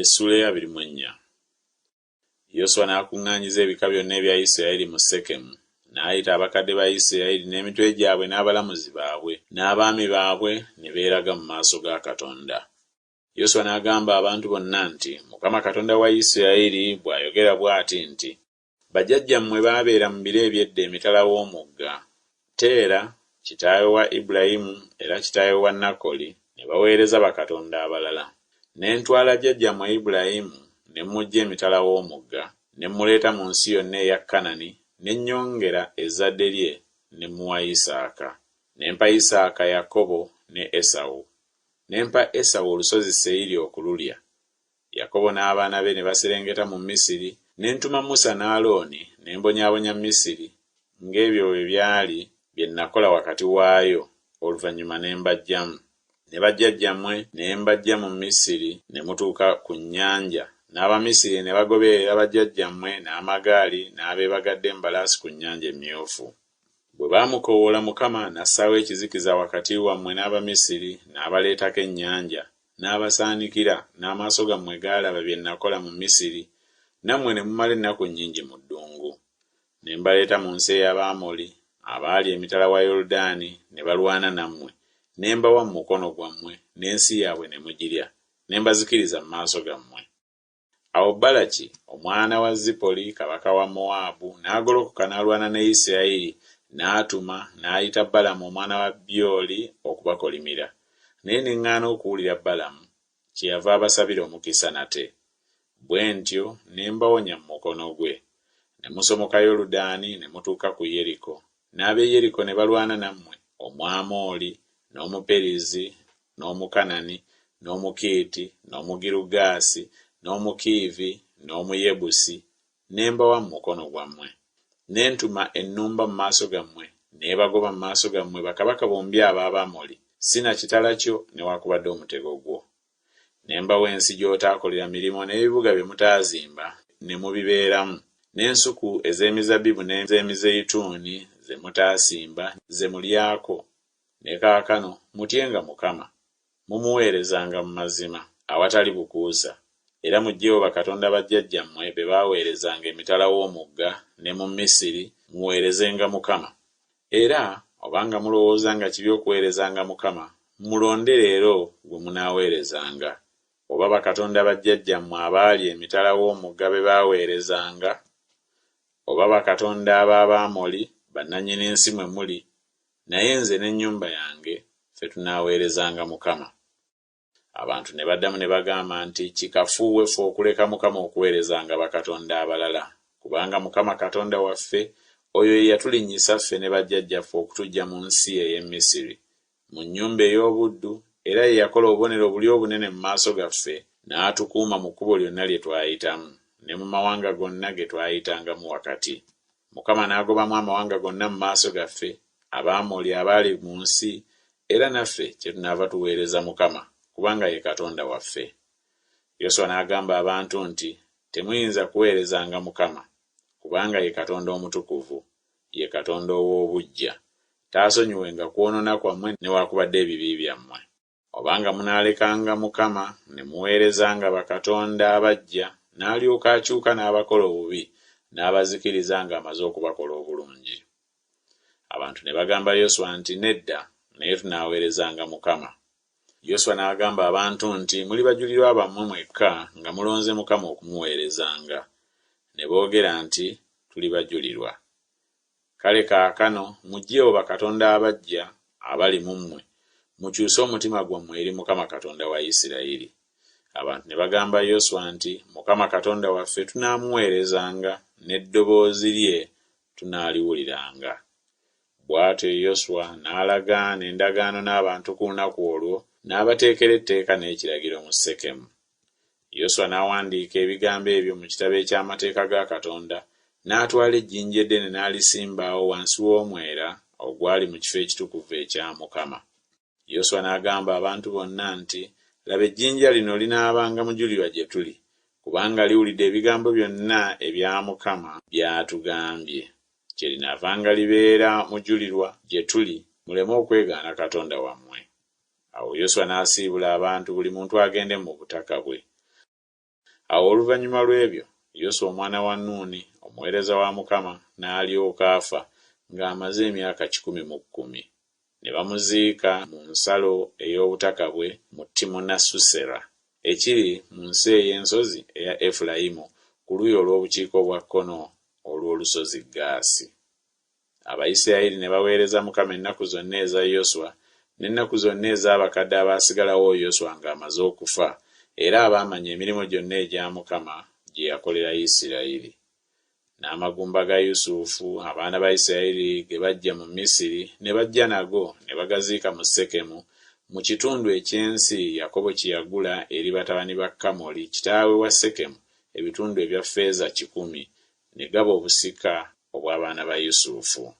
Esuula ya 24. Yoswa n'akuŋŋaanyiza ebika byonna ebya Isirayiri mu Sekemu, n'ayita abakadde ba Isirayiri n'emitwe gyabwe n'abalamuzi baabwe n'abaami baabwe ne beeraga mu maaso ga Katonda. Yoswa n'agamba abantu bonna nti, Mukama Katonda wa Isirayiri bw'ayogera bw'ati nti, bajjajjammwe baabeera mu biro eby'edda emitala w'omugga. Teera, kitaawe wa Ibulayimu era kitaawe wa Nakoli, ne baweereza bakatonda abalala. Ne ntwala jjajjammwe Ibulayimu ne mujja emitala w'omugga, ne muleeta mu nsi yonna eya Kanani, ne nnyongera ezzadde lye ne muwa Isaaka. Ne mpa Isaaka Yakobo ne Esawu. Ne mpa Esawu olusozi Seyiri okululya. Yakobo n'abaana be ne baserengeta mu Misiri, ne ntuma Musa ne Alooni ne mbonyaabonya Misiri, ng'ebyo bwe byali bye nakola wakati waayo, oluvannyuma ne mbaggyamu. Ne bajjajjammwe ne mbaggya mu Misiri ne mutuuka ku nnyanja, n'Abamisiri ne bagoberera bajjajjammwe n'amagaali n'abeebagadde embalaasi ku nnyanja emyufu. Bwe baamukoowoola Mukama n'assaawo ekizikiza wakati wammwe n'Abamisiri, n'abaleetako ennyanja, n'abasaanikira, n'amaaso gammwe gaalaba bye nakola mu Misiri, nammwe ne mumala ennaku nnyingi mu ddungu. Ne mbaleeta mu nsi ey'Abamoli abaali emitala wa Yoludaani, ne balwana nammwe, ne mbawa mu mukono gwammwe, n'ensi yaabwe ne mugirya, ne mbazikiriza mu maaso gammwe. Awo Balaki omwana wa Zipoli kabaka wa Mowaabu n'agolokoka n'alwana ne Isirayiri, n'atuma n'ayita Balamu omwana wa Byoli okubakolimira. Naye ne ŋŋaana okuwulira Balamu, kyeyava abasabira omukisa nate. Bwe ntyo ne mbawonya mu mukono gwe. Ne musomoka Yoludaani ne mutuuka ku Yeriko, n'ab'e Yeriko ne balwana nammwe, Omwamooli, n'Omuperizi, n'Omukanani, n'Omukiiti, n'Omugirugaasi, n'Omukiivi, n'Omuyebusi, ne mbawa mu mukono gwammwe. Ne ntuma ennumba mu maaso gammwe, n'ebagoba mu maaso gammwe bakabaka bombi ab'Abamoli, sina kitala kyo newaakubadde omutego gwo. Ne mbawa ensi gy'otaakolera mirimu n'ebibuga bye mutaazimba ne mubibeeramu, n'ensuku ez'emizabbibu n'ez'emizeyituuni ze mutaasimba ze mulyako. Ne kaakano mutyenga Mukama, mumuweerezanga mu mazima awatali bukuusa, era muggyeewo bakatonda bajjajjammwe be baaweerezanga emitala w'omugga ne mu Misiri, muweerezenga Mukama. Era obanga mulowooza nga kibi okuweerezanga Mukama, mulonde leero gwe munaaweerezanga, oba bakatonda bajjajjammwe abaali emitala w'omugga be baaweerezanga, oba bakatonda ab'Abamoli bannannyini nsi mwe muli, naye nze n'ennyumba yange ffe tunaaweerezanga Mukama. Abantu ne baddamu ne bagamba nti, kikafuuwe ffe okuleka Mukama okuweerezanga bakatonda abalala, kubanga Mukama Katonda waffe, oyo ye yatulinnyisa ffe ne bajjajjaffe okutuggya mu nsi ey'e Misiri, mu nnyumba ey'obuddu, era ye yakola obubonero buli obunene mu maaso gaffe, n'atukuuma mu kkubo lyonna lye twayitamu, ne mu mawanga gonna ge twayitangamu wakati. Mukama n'agobamu amawanga gonna mu maaso gaffe, Abamoli abaali mu nsi, era naffe kyetunaava tuweereza Mukama, kubanga ye Katonda waffe. Yoswa n'agamba abantu nti, temuyinza kuweerezanga Mukama, kubanga ye Katonda omutukuvu, ye Katonda ow'obuggya, taasonyiwenga kwonoona kwammwe newaakubadde ebibi byammwe. Obanga munaalekanga Mukama ne muweerezanga bakatonda abaggya, n'alyoka akyuka n'abakola obubi, n'abazikiriza ng'amaze okubakola obulungi. Abantu ne bagamba Yoswa nti, nedda, naye tunaaweerezanga Mukama. Yoswa n'agamba abantu nti, muli bajulirwa bammwe mwekka nga mulonze Mukama okumuweerezanga. Ne boogera nti, tuli bajulirwa. Kale kaakano muggyeewo bakatonda abaggya abali mu mmwe, mukyuse omutima gwammwe eri Mukama Katonda wa Isirayiri. Abantu ne bagamba Yoswa nti, Mukama Katonda waffe tunaamuweerezanga, n'eddoboozi lye tunaaliwuliranga. Bw'atyo Yoswa n'alagaana endagaano n'abantu ku lunaku olwo, n'abateekera etteeka n'ekiragiro mu Sekemu. Yoswa n'awandiika ebigambo ebyo mu kitabo eky'amateeka ga Katonda, n'atwala ejjinja eddene n'alisimbaawo wansi w'omwera ogwali mu kifo ekitukuvu ekya Mukama. Yoswa n'agamba abantu bonna nti, laba ejjinja lino linaabanga mujulirwa gye tuli, kubanga liwulidde ebigambo byonna ebya Mukama by'atugambye. Kyerinaavanga libeera mujulirwa gye tuli, muleme okwegaana Katonda wammwe. Awo Yoswa n'asiibula abantu buli muntu agende mu butaka bwe. Awo oluvannyuma lw'ebyo Yoswa omwana wa Nuuni omuweereza wa Mukama n'alyoka afa ng'amaze emyaka 110. Ne bamuziika mu nsalo ey'obutaka bwe mu Timunasusera ekiri mu nsi ey'ensozi eya Efulayimu ku luuyi olw'obukiika obwa kkono olw'olusozi Gaasi. Abayisirayiri ne baweereza Mukama ennaku zonna eza Yoswa n'ennaku zonna ez'abakadde abaasigalawo Yoswa ng'amaze okufa, era abaamanya emirimu gyonna egya Mukama gye yakolera Isirayiri. N'amagumba ga Yusufu abaana ba Isirayiri ge bajja mu Misiri ne bajja nago ne bagaziika mu Sekemu mu kitundu eky'ensi Yakobo kye yagula eri batabani ba Kamoli kitaawe wa Sekemu ebitundu ebya ffeeza 100 ne gaba obusika obw'abaana ba Yusufu.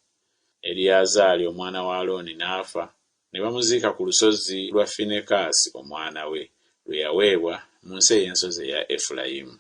Eriyazaali omwana wa Alooni n'afa ne bamuziika ku lusozi lwa Finekaasi omwana we lwe yaweebwa mu nsi ey'ensozi eya Efulayimu.